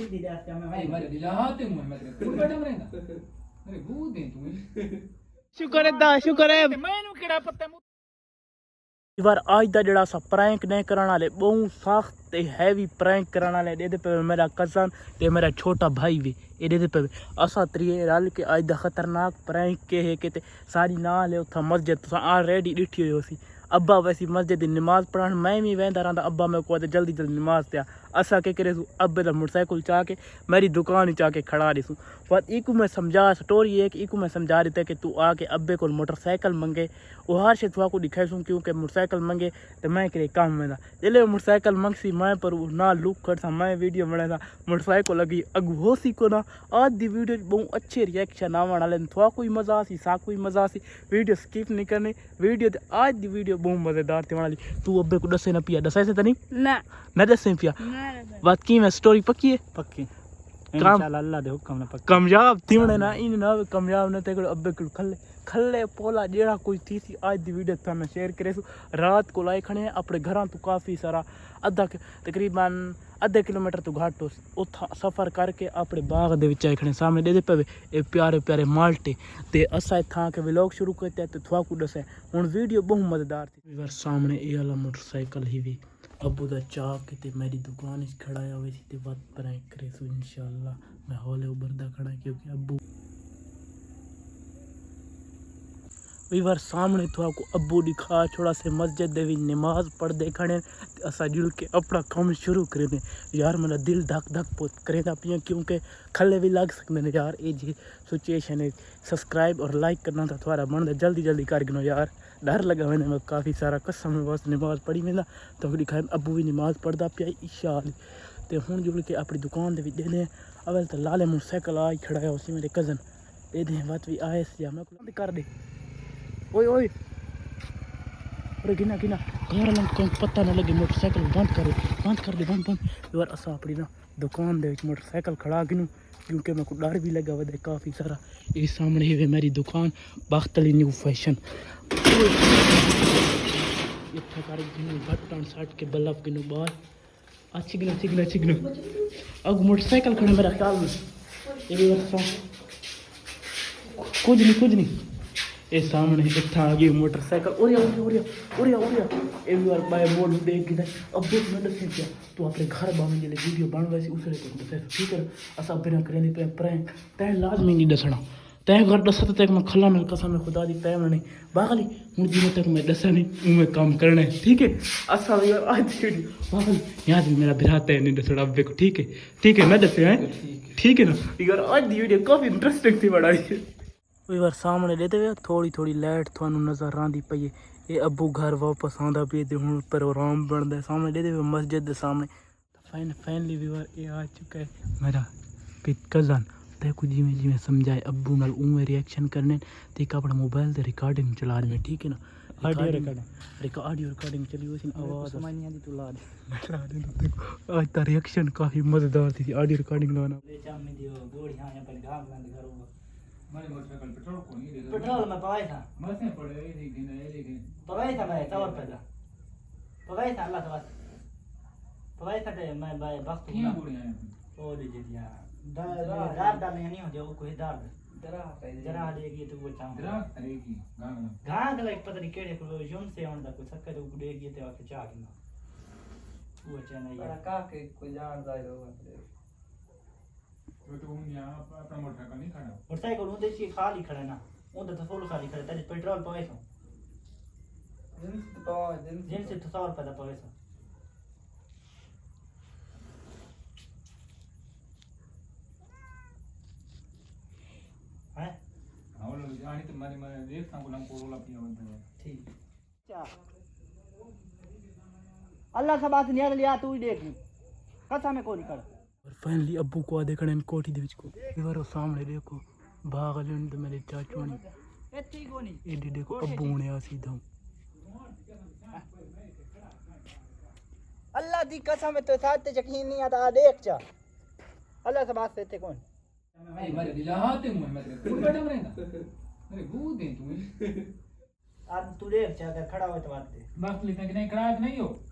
अरे दिलाते मुंह में तेरे तू बैठा मरेगा अरे भूत दे तू शुक्र है मैनू केड़ा पता यार आज दा जड़ा सा प्रैंक नहीं कराने वाले बहुत सख्त ते हैवी प्रैंक कराने वाले दे पे मेरा कजन ते मेरा छोटा भाई भी ये दे पे असा त्रिए रल के आज दा खतरनाक प्रैंक के है के ते सारी नाल है उथा मस्जिद तुसा ऑलरेडी डिठी हुई सी अब्बा वैसी मस्जिद दी नमाज पढ़न मैं भी वेंदा रहा अब्बा मैं को जल्दी जल्दी नमाज त्या असा के करे अब्बे दा मोटरसाइकिल चा के मेरी दुकान ही चा के खड़ा रही पर इकू मैं समझा स्टोरी है कि इकू मैं समझा रही था कि तू आके अब्बे को मोटरसाइकिल मंगे वो हर शे तुआ को दिखाई सूँ क्योंकि मोटरसाइकिल मंगे तो मैं करे काम में जिले मोटरसाइकिल मंगसी मैं पर ना लुक कर सा मैं वीडियो बना था मोटरसाइकिल लगी अगू हो सी को ना आज दी वीडियो बहुत अच्छे रिएक्शन आवन वाले थोड़ा कोई मजा सी सा कोई मजा सी वीडियो स्किप नहीं करनी वीडियो आज दी वीडियो बहुत मजेदार थी वाली तू अब्बे को दसे ना पिया दसे से तो नहीं ना दसे पिया बात की मैं स्टोरी पक्की है पक्की इंशाल्लाह अल्लाह दे हुक्म ना पक्की कामयाब थी वणे ना इन ना कामयाब न ते अब्बे को खल्ले खल्ले पोला जेड़ा कोई थी सी आज दी वीडियो था मैं शेयर करे रात को लाई खने अपने घरां तो काफ़ी सारा तकरीबन आधे किलोमीटर तो घाट उथा सफ़र करके अपने बाग दे विच खने सामने दे पे ए प्यारे प्यारे माल्टे ते असा इथा के व्लॉग शुरू करते तो थोड़ा को दसे हुन वीडियो बहुत मजेदार थी सामने ए वाला मोटरसाइकिल ही भी अबू दा चाक के मेरी दुकान खड़ा है वैसी ते बात प्रैंक करे सो इंशाल्लाह मैं हौले उबरदा खड़ा क्योंकि अबू वीवर सामने तो आपको अबू दिखा छोड़ा से मस्जिद दे नमाज पढ़ दे खड़े असा जुड़ के अपना काम शुरू करे दे यार मेरा दिल धक धक पोत करे था पिया क्योंकि खले भी लग सकते हैं यार ये जी सिचुएशन है सब्सक्राइब और लाइक करना था थोड़ा बन दे जल्दी जल्दी कर गिनो यार डर लगा मैंने मैं काफ़ी सारा कसम में बस नमाज पढ़ी मैं तो दिखाया अबू भी नमाज पढ़ता पिया ईशा तो हूँ जुड़ के अपनी दुकान दे दे दें अवल तो लाले मोटरसाइकिल आ खड़ा है उसी मेरे कज़न दे दें बात भी आए मैं कर दे ओए ओए अरे गिना गिना घर लंग पता ना लगे मोटरसाइकिल बंद कर दे बंद यार असा अपनी ना दुकान दे मोटरसाइकिल खड़ा गिनू क्योंकि मेरे को डर भी लगा वह काफ़ी सारा ये सामने ही मेरी दुकान बाख्तली न्यू फैशन इतना कर गिनू बटन शर्ट के बल्ब गिनू बाल अच्छी गिनो अब मोटरसाइकिल खड़ा मेरा ख्याल में ये कुछ नहीं ये सामने इतना आ गई मोटरसाइकिल ओरिया एक बार बाय बोर्ड देख के अब देख मैं दसे क्या तो अपने घर बावन जले वीडियो बन वैसे उसरे को दसे ठीक है असा बिना करेंगे पे प्रैंक तय लाजमी नहीं दसना तय घर दस तक मैं खला में कसम में खुदा दी तय में नहीं बागली हूँ जी तक मैं दसा नहीं मैं काम करना है ठीक है असा यार आज बागल यहाँ से मेरा बिराता है नहीं दसना अब देखो ठीक है मैं दसे हैं ठीक है ना यार आज दी वीडियो काफ़ी इंटरेस्टिंग थी बड़ा बार सामने देते हुए थोड़ी लाइट थानू नजर आती पई है ये अबू घर वापस आंदा पे ते हुण प्रोग्राम बनदा है सामने देते हुए मस्जिद के सामने फाइनली व्यूअर ये आ चुका है मेरा कज़न देखो जिमें समझाए अबू नाल उमें रिएक्शन करने ते अपना मोबाइल ते रिकॉर्डिंग चला रहे ठीक है ना ऑडियो रिकॉर्डिंग चली हुई आवाज़ समानिया दी तू ला दे देखो आज का रिएक्शन काफ़ी मज़ेदार थी ऑडियो रिकॉर्डिंग लाना ले जा में दियो गोड़ यहां पर घाम बंद करो मेरे मोटरसाइकिल पेट्रोल को नहीं देगा पेट्रोल में पवाई था मस्त नहीं पड़े लेकिन पवाई था मैं तवर पैदा पवाई था अल्लाह तबार पवाई था मैं भाई वक्त क्या बुढ़िया है ओ दे दिया दार डालने नहीं हो जाओ कोई दार जरा देगी तो वो चाह जरा अरे की गाना गांग लाइक पता नहीं केड़े को जोन से आंदा कोई सक्कर को देगी ते आके चाह की वो चाह नहीं का के कोई जान जाए होगा तो हम यहाँ अपना मोटरसाइकिल नहीं खड़ा मोटरसाइकिल उधर से खाली खड़ा ना उधर तो फुल खाली खड़ा तेरे पेट्रोल पवे सो जिन से तो 100 रुपए दा पवे सो है हाँ लोग जाने तो मैं देख सांगो लंग कोरोला पिया बनता है ठीक अल्लाह से बात नहीं लिया तू ही देख ली कसम में कोई कर और फाइनली अबू को देखने कोठी दे विच को इधर सामने देखो भाग लेन तो मेरे चाचू ने एत्ती कोनी एडी देखो अबू ने आ सीधा अल्लाह दी कसम तो साथ यकीन नहीं आता देख जा अल्लाह से बात से कौन मेरे दिलाते मुंह में तेरे तू बैठा मरेगा अरे भूत दे तू आज तू देख जा कर खड़ा हो तो बात दे बस लिखने के नहीं खड़ा नहीं हो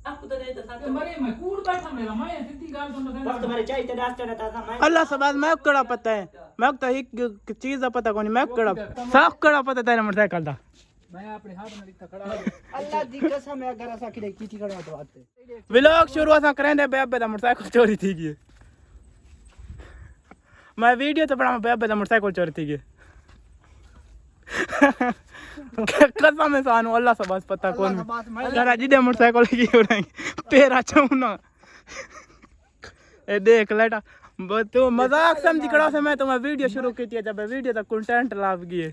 आपको तो नहीं था मरे मैं कूड़ बैठा मेरा मैं सिद्धि गाल तो बस तुम्हारे चाहिए रास्ते रहता था मैं अल्लाह से बात मैं कड़ा पता है मैं तो एक चीज का पता कोनी मैं कड़ा साफ कड़ा पता तेरा मोटरसाइकिल दा मैं अपने हाथ में लिखता खड़ा हो अल्लाह दी कसम है अगर ऐसा किले की खड़ा तो आते व्लॉग शुरू असा करेंदे बेबे दा मोटरसाइकिल चोरी थी गई मैं वीडियो तो बना बेबे दा मोटरसाइकिल चोरी थी गई कसम है सानू अल्लाह से बस पता कौन जरा जिदे मोटरसाइकिल की उड़ाई पेरा चाऊना ए देख लेटा तो मजाक समझ कड़ा से मैं तुम्हें वीडियो शुरू की थी जब वीडियो तक कंटेंट लाभ गई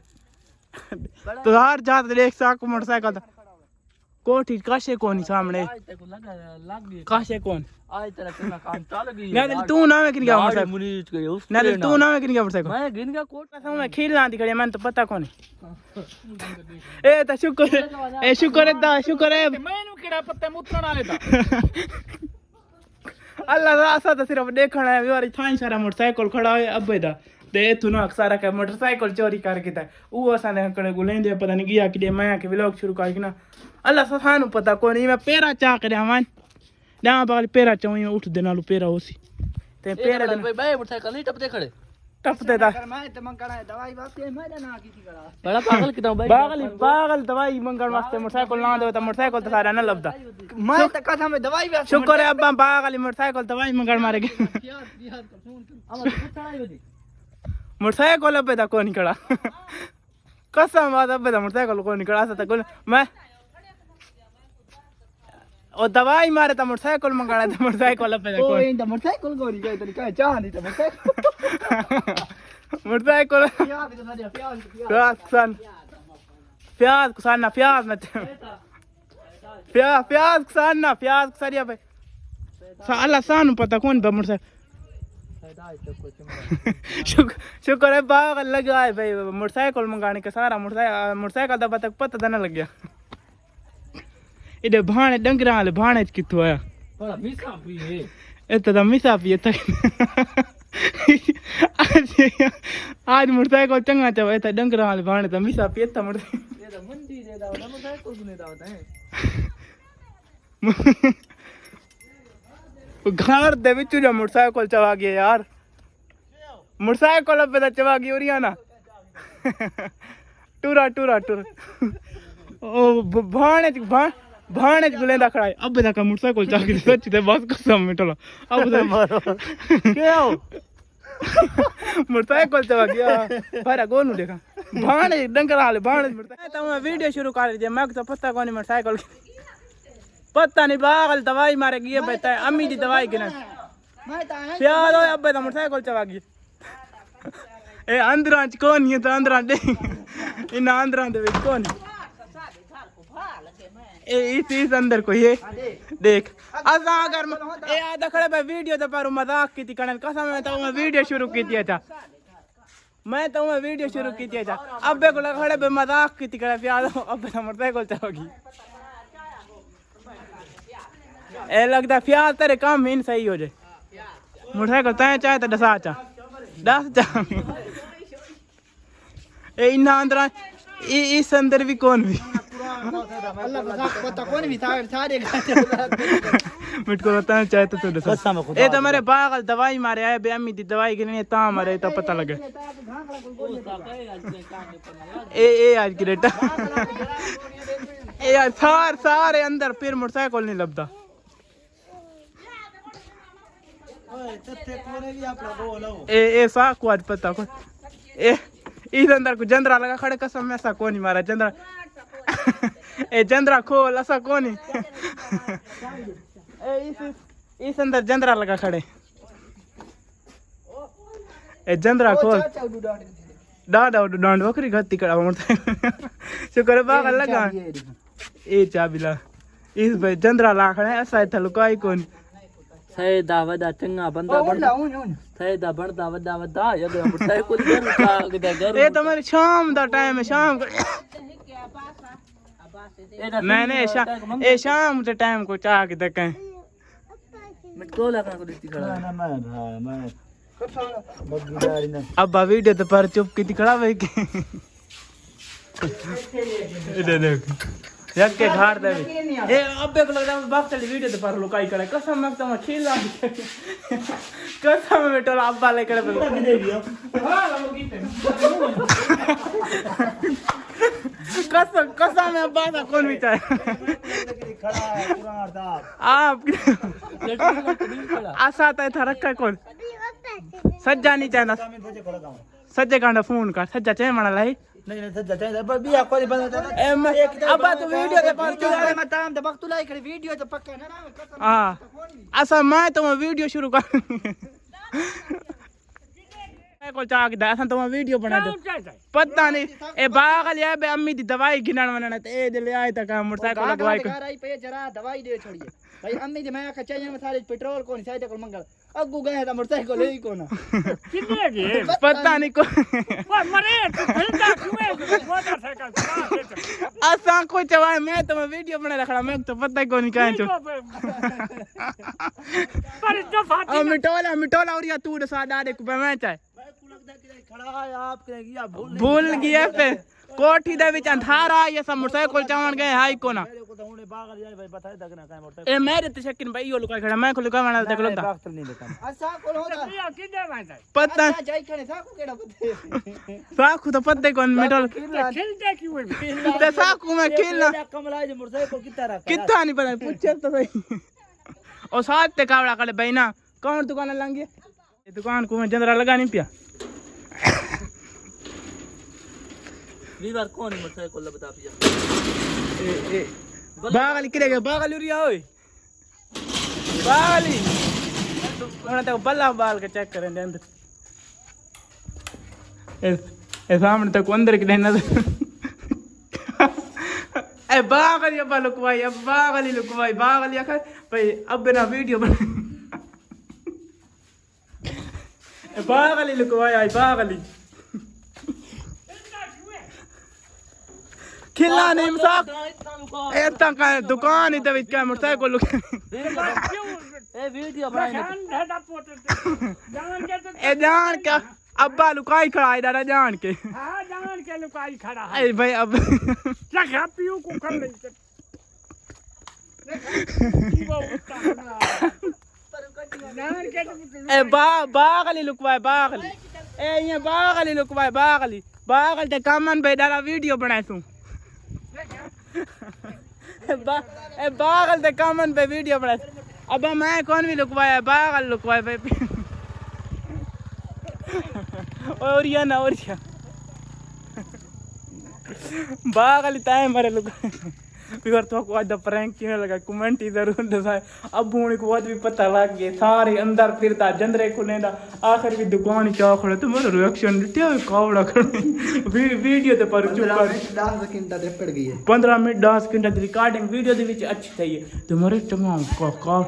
तो हर जात देख साक मोटरसाइकिल कोठी काशे कोनी सामने काशे कौन आज तेरा कितना काम चल गई नहीं तू ना में किन गया मोटरसाइकिल मुनीज गए उस नहीं तू ना में किन गया मोटरसाइकिल मैं गिन का कोट कसम मैं खेलना दी खड़ी मैंने तो पता कौन ए तो शुक्र है मैनू केड़ा पत्ते मुतरण वाले दा अल्लाह रासा तो सिर्फ देखना है यार थाई सारा मोटरसाइकिल खड़ा है अबे दा ते तू ना सारा का मोटरसाइकिल चोरी करके ता वो असा ने कड़े गुलेंदे पता नहीं गया कि मैं के व्लॉग शुरू कर ना अल्लाह सानू पता कोनी मैं पेरा चा कर मान ना बाल पेरा चाऊं उठ दे नालू पेरा होसी ते पेरा दे भाई भाई मोटरसाइकिल नहीं टपते खड़े टपते दा मैं तो मंगना है दवाई वास्ते मैं ना की थी करा बड़ा पागल कितना भाई पागल दवाई मंगण वास्ते मोटरसाइकिल ना दे तो मोटरसाइकिल तो सारा ना लबदा मैं तो कसम है दवाई वास्ते शुक्र है अब्बा पागल मोटरसाइकिल दवाई मंगण मारे गए मोटरसाइकिल अबे दा कोनी कड़ा कसम बात अबे दा मोटरसाइकिल कोनी कड़ा सा तो मैं ओ दवाई मारे ता मोटरसाइकिल मंगाना था मोटरसाइकिल अबे दा ओ कोनी इन मोटरसाइकिल को नहीं गए तो क्या चाह नहीं था मोटरसाइकिल मोटरसाइकिल प्याज तो सारे प्याज प्याज कुसाना प्याज ना प्याज कुसाना प्याज सारिया पे अल्लाह सानू पता कौन बा मोटरसाइकिल शुक्र है पागल लगा है भाई मोटरसाइकिल मंगाने का सारा मोटरसाइकिल दा पता ना लग गया इधर भाने डंगरा वाले भाने कित्थों आया बड़ा मिसा भी है इतना तो मिसा पिए तक आज मोटरसाइकिल चंगा चवा इतना डंगरा वाले भाने तो मिसा पिए था मोटरसाइकिल ये तो मंडी दे दाओ ना मोटरसाइकिल को नहीं दावत है घर दे विच जो मोटरसाइकिल चवा गया यार मोटरसाइकिल अब चवा गई और ना टूरा ओ भाने गुलेंदा खड़ा है अब तक मोटरसाइकिल चला के सच ते बस कसम मिटला अब तो क्या हो मोटरसाइकिल चला गया पर गोनू देखा भाने डंगरा वाले भाने तो मैं वीडियो शुरू कर दिया मैं तो पता कोनी मोटरसाइकिल पता नहीं पागल दवाई मारे गई बेटा अम्मी दी दवाई गिना मैं तो प्यार हो अब तो मोटरसाइकिल चला गई ए अंदरां च कौन है तो अंदरां दे इन अंदरां दे विच कौन ए इस अंदर कोई है देख असा अगर ए आधा खड़े पे वीडियो तो पर मजाक की थी कणन कसम मैं तो मैं वीडियो शुरू की थी अच्छा मैं तो मैं वीडियो शुरू की थी अच्छा अब को खड़े पे मजाक की थी कणन प्यार अब तो मोटरसाइकिल चला गई ए लगता प्याज तेरे काम ही सही हो जाए मोटरसाइकिल तय चाहे तो दस चा ए इन्ना अंदर इस अंदर भी कौन भी अल्लाह का पता कौन भी सारे मुझको बताना चाहे तो तू दसा ए तो मेरे पागल दवाई मारे आए बेअमी दी दवाई गिरनी ता मारे तो पता लगे ए आज की डेटा ए यार सारे अंदर फिर मोटरसाइकिल नहीं लबदा ए सा को आज पता को ए इस अंदर को जंदरा लगा खड़े कसम में ऐसा कौन ही मारा जंदरा ए जंदरा खोल ऐसा कौन ही ए इस अंदर जंदरा लगा खड़े ए जंदरा खोल डाडा डांड बकरी गत्ती कड़ा मोटरसाइकिल शुक्र बाग लगा ए चाबिला इस भाई जंदरा ला खड़े ऐसा था लुकाई कौन सैदा वदा चंगा बंदा सैदा बनदा वदा ये मोटरसाइकिल घर ए तो मेरी शाम दा टाइम है शाम मैंने शाम के टाइम को चाह के देखे मिटको लगा को दिखती खड़ा ना मैं अब वीडियो तो पर चुप की खड़ा भाई के इधर देख रख के घाट दे ए अबे को लगदा बाप चली वीडियो ते पर लुकाई करे कसम मत तुम खिला कसम में टोला अब्बा ले करे दे दियो हां लगी पे कसम कसम में अब्बा का कौन विचार खड़ा है पुराना दाब आप आसा था रखा कौन सज्जा नहीं चाहना सज्जे कांडा फोन कर सज्जा चाहे माना लाई नहीं सज्जा चाहिए पर बिया कोई बंदा अब तो वीडियो दे पर मैं ताम दे वक्त लाई करे वीडियो तो पक्का ना हां ऐसा मैं तो वीडियो शुरू कर मैं को चाक दा असन तो वीडियो बना दो पता नहीं ए बागल या बे अम्मी दी दवाई गिनन वनन ते ए ले आए तक मोटरसाइकिल लगवाई घर आई पे जरा दवाई दे छोड़िए भाई अम्मी जी मैं आखा चाहिए में थारे पेट्रोल कोनी साइड को मंगल अगू गए त मोटरसाइकिल ले कोना कितने के पता नहीं को मरे तो फिरता क्यों मोटरसाइकिल असा को चवा मैं तो वीडियो बना रखड़ा मैं तो पता ही कोनी काहे छो पर जो फाटी मिटोला और या तू सा डारे को मैं चाहे खड़ा है आप क्या भूल गया पे कोठी दे विच अंधारा ये सब मोटरसाइकिल चवन गए हाई कोना मेरे को तो उन्हें बागल जाए भाई बता दे ना काय मोटरसाइकिल ए मेरे ते शकिन भाई यो लुका खड़ा मैं को लुका वाला देख लो वक्त नहीं देता अच्छा कौन होता किधर भाई पता जाई खने साकू केड़ा पते साखू तो पत्ते कौन मिटोल खिलते क्यों है ते साखू में खेलना कमला जो मोटरसाइकिल कितना रखा कितना नहीं पता पूछे तो सही ओ साथ ते कावड़ा करे भाई ना कौन दुकान लंगे ये दुकान को मैं जंदरा लगा नहीं पिया वीवर कौन मोटरसाइकिल बता पिया ए बागली किरे गए बागली उरिया ओए बागली उन्हें तो बल्ला बाल के चेक करें दे अंदर ए सामने तक अंदर के ना ए बागली अब लुकवाई बागली आखा भाई अब ना वीडियो बना ए बागली लुकवाई आई बागली खिला नहीं मसाक ए तक दुकान इधर विच का मोटरसाइकिल लुक ए वीडियो बनाई ए जान का अब्बा लुकाई खड़ा है दादा जान के हां जान के लुकाई खड़ा है ए भाई अब क्या खापियो को कर ले ए बागली लुकवाए बागली ए ये बागली लुकवाए बागली ते कामन भाई दादा वीडियो बनाए तू ए बागल ते कामन पे वीडियो बनाए अब मैं कौन भी लुकवाया बागल लुकवाए भाई और या ना और क्या बागल ताए मारे लुकवाए फिर तो को आज प्रैंक क्यों लगा कमेंट इधर उधर अब होने को बाद भी पता लग गया सारे अंदर फिरता जंदरे खुलेंदा आखिर भी दुकान क्या खड़ा तो मेरा रिएक्शन दिया कावड़ा वीडियो ते पर चुप कर 10 सेकंड तक पड़ गई है 15 मिनट 10 सेकंड की रिकॉर्डिंग वीडियो दे विच अच्छी थी तुम्हारे तमाम का